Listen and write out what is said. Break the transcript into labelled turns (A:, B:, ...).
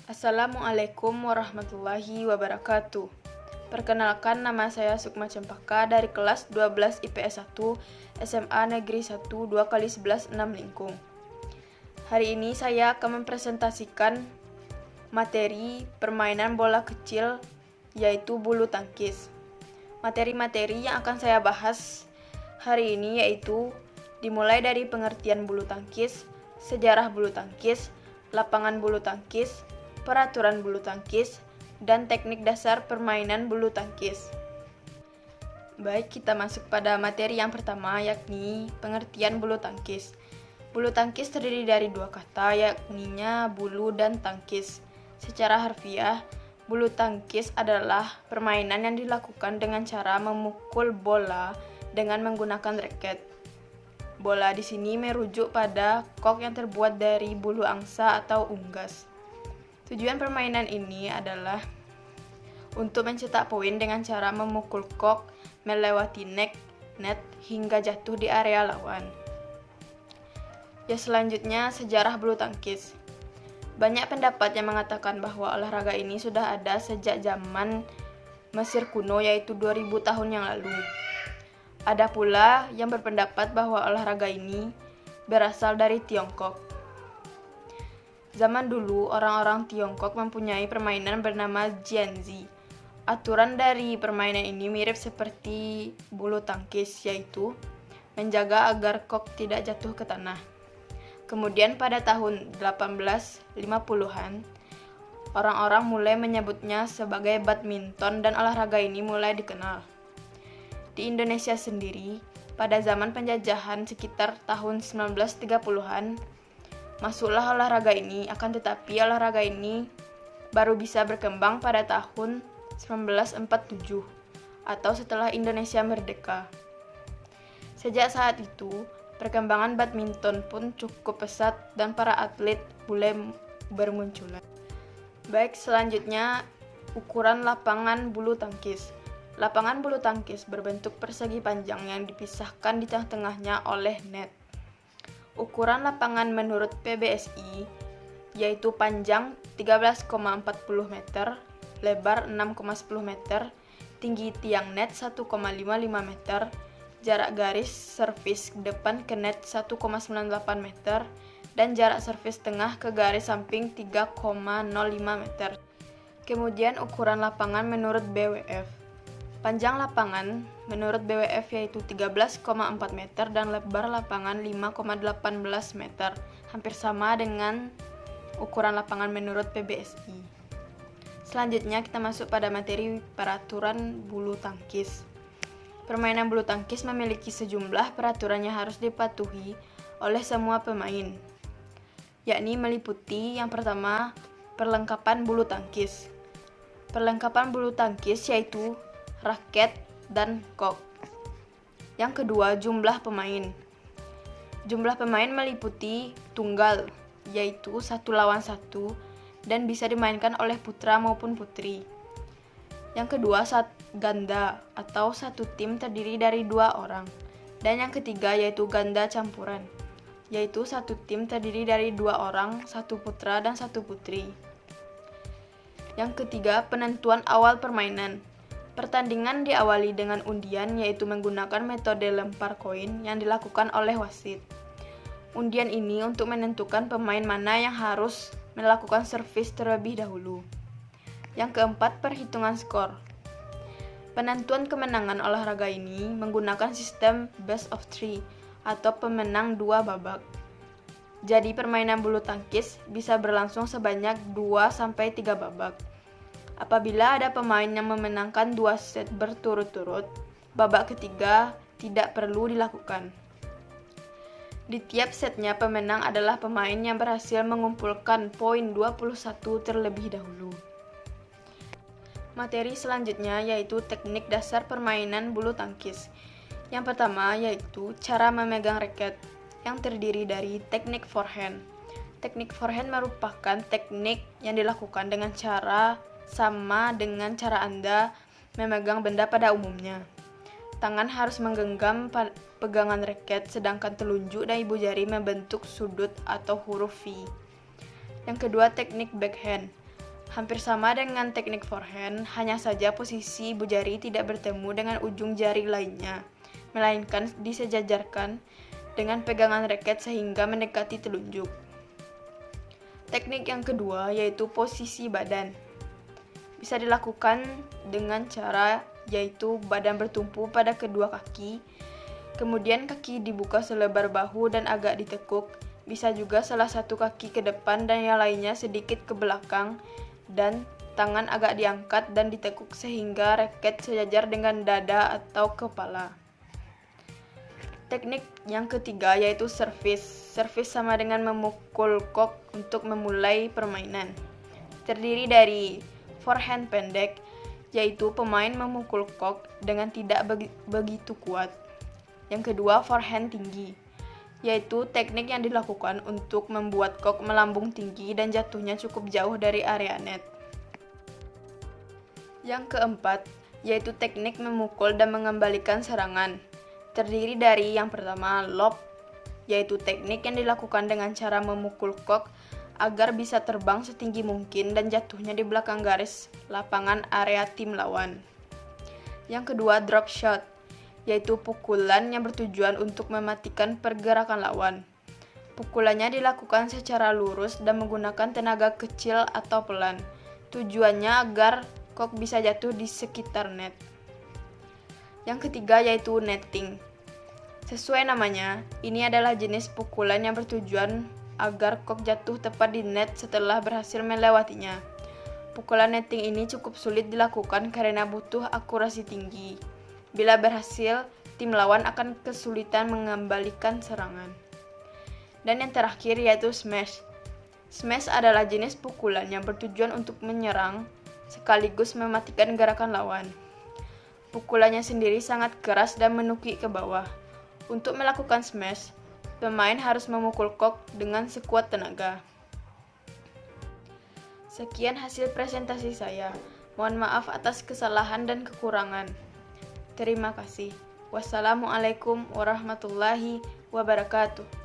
A: Assalamualaikum warahmatullahi wabarakatuh. Perkenalkan, nama saya Sukma Cempaka dari kelas 12 IPS 1 SMA Negeri 1 2x11 6 Lingkung. Hari ini saya akan mempresentasikan materi permainan bola kecil, yaitu bulu tangkis. Materi-materi yang akan saya bahas hari ini yaitu dimulai dari pengertian bulu tangkis, sejarah bulu tangkis, lapangan bulu tangkis, peraturan bulu tangkis, dan teknik dasar permainan bulu tangkis. Baik, kita masuk pada materi yang pertama, yakni pengertian bulu tangkis. Bulu tangkis terdiri dari dua kata, yakninya bulu dan tangkis. Secara harfiah, bulu tangkis adalah permainan yang dilakukan dengan cara memukul bola dengan menggunakan raket. Bola di sini merujuk pada kok yang terbuat dari bulu angsa atau unggas. Tujuan permainan ini adalah untuk mencetak poin dengan cara memukul kok melewati net hingga jatuh di area lawan. Selanjutnya, sejarah bulu tangkis. Banyak pendapat yang mengatakan bahwa olahraga ini sudah ada sejak zaman Mesir kuno, yaitu 2000 tahun yang lalu. Ada pula yang berpendapat bahwa olahraga ini berasal dari Tiongkok. Zaman dulu, orang-orang Tiongkok mempunyai permainan bernama jianzi. Aturan dari permainan ini mirip seperti bulu tangkis, yaitu menjaga agar kok tidak jatuh ke tanah. Kemudian pada tahun 1850-an, orang-orang mulai menyebutnya sebagai badminton dan olahraga ini mulai dikenal. Di Indonesia sendiri, pada zaman penjajahan sekitar tahun 1930-an, masuklah olahraga ini, akan tetapi olahraga ini baru bisa berkembang pada tahun 1947 atau setelah Indonesia merdeka. Sejak saat itu, perkembangan badminton pun cukup pesat dan para atlet mulai bermunculan. Baik, selanjutnya ukuran lapangan bulu tangkis. Lapangan bulu tangkis berbentuk persegi panjang yang dipisahkan di tengah-tengahnya oleh net. Ukuran lapangan menurut PBSI yaitu panjang 13,40 meter, lebar 6,10 meter, tinggi tiang net 1,55 meter, jarak garis servis depan ke net 1,98 meter, dan jarak servis tengah ke garis samping 3,05 meter. Kemudian ukuran lapangan menurut BWF. Panjang lapangan menurut BWF yaitu 13,4 meter dan lebar lapangan 5,18 meter, hampir sama dengan ukuran lapangan menurut PBSI. Selanjutnya kita masuk pada materi peraturan bulu tangkis. Permainan bulu tangkis memiliki sejumlah peraturan yang harus dipatuhi oleh semua pemain, yakni meliputi yang pertama, perlengkapan bulu tangkis. Perlengkapan bulu tangkis yaitu raket dan kok. Yang kedua, jumlah pemain. Jumlah pemain meliputi tunggal, yaitu 1 lawan 1, dan bisa dimainkan oleh putra maupun putri. Yang kedua, ganda atau satu tim terdiri dari 2 orang. Dan yang ketiga yaitu ganda campuran, yaitu satu tim terdiri dari 2 orang, 1 putra dan 1 putri. Yang ketiga, penentuan awal permainan. Pertandingan diawali dengan undian, yaitu menggunakan metode lempar koin yang dilakukan oleh wasit. Undian ini untuk menentukan pemain mana yang harus melakukan servis terlebih dahulu. Yang keempat, perhitungan skor. Penentuan kemenangan olahraga ini menggunakan sistem best of 3 atau pemenang 2 babak. Jadi permainan bulu tangkis bisa berlangsung sebanyak 2-3 babak. Apabila ada pemain yang memenangkan 2 set berturut-turut, babak ketiga tidak perlu dilakukan. Di tiap setnya pemenang adalah pemain yang berhasil mengumpulkan poin 21 terlebih dahulu. Materi selanjutnya yaitu teknik dasar permainan bulu tangkis. Yang pertama yaitu cara memegang raket, yang terdiri dari teknik forehand. Teknik forehand merupakan teknik yang dilakukan dengan cara sama dengan cara Anda memegang benda pada umumnya. Tangan harus menggenggam pegangan raket, sedangkan telunjuk dan ibu jari membentuk sudut atau huruf V. Yang kedua, teknik backhand. Hampir sama dengan teknik forehand, hanya saja posisi ibu jari tidak bertemu dengan ujung jari lainnya, melainkan disejajarkan dengan pegangan raket sehingga mendekati telunjuk. Teknik yang kedua yaitu posisi badan. Bisa dilakukan dengan cara yaitu badan bertumpu pada kedua kaki, kemudian kaki dibuka selebar bahu dan agak ditekuk. Bisa juga salah satu kaki ke depan dan yang lainnya sedikit ke belakang, dan tangan agak diangkat dan ditekuk sehingga raket sejajar dengan dada atau kepala. Teknik yang ketiga yaitu servis. Servis sama dengan memukul kok untuk memulai permainan. Terdiri dari forehand pendek, yaitu pemain memukul kok dengan tidak begitu kuat. Yang kedua, forehand tinggi, yaitu teknik yang dilakukan untuk membuat kok melambung tinggi dan jatuhnya cukup jauh dari area net. Yang keempat, yaitu teknik memukul dan mengembalikan serangan. Terdiri dari yang pertama, lob, yaitu teknik yang dilakukan dengan cara memukul kok agar bisa terbang setinggi mungkin dan jatuhnya di belakang garis lapangan area tim lawan. Yang kedua, drop shot, yaitu pukulan yang bertujuan untuk mematikan pergerakan lawan. Pukulannya dilakukan secara lurus dan menggunakan tenaga kecil atau pelan. Tujuannya agar kok bisa jatuh di sekitar net. Yang ketiga yaitu netting. Sesuai namanya, ini adalah jenis pukulan yang bertujuan agar kok jatuh tepat di net setelah berhasil melewatinya. Pukulan netting ini cukup sulit dilakukan karena butuh akurasi tinggi. Bila berhasil, tim lawan akan kesulitan mengembalikan serangan. Dan yang terakhir yaitu smash. Smash adalah jenis pukulan yang bertujuan untuk menyerang sekaligus mematikan gerakan lawan. Pukulannya sendiri sangat keras dan menukik ke bawah. Untuk melakukan smash, pemain harus memukul kok dengan sekuat tenaga. Sekian hasil presentasi saya. Mohon maaf atas kesalahan dan kekurangan. Terima kasih. Wassalamualaikum warahmatullahi wabarakatuh.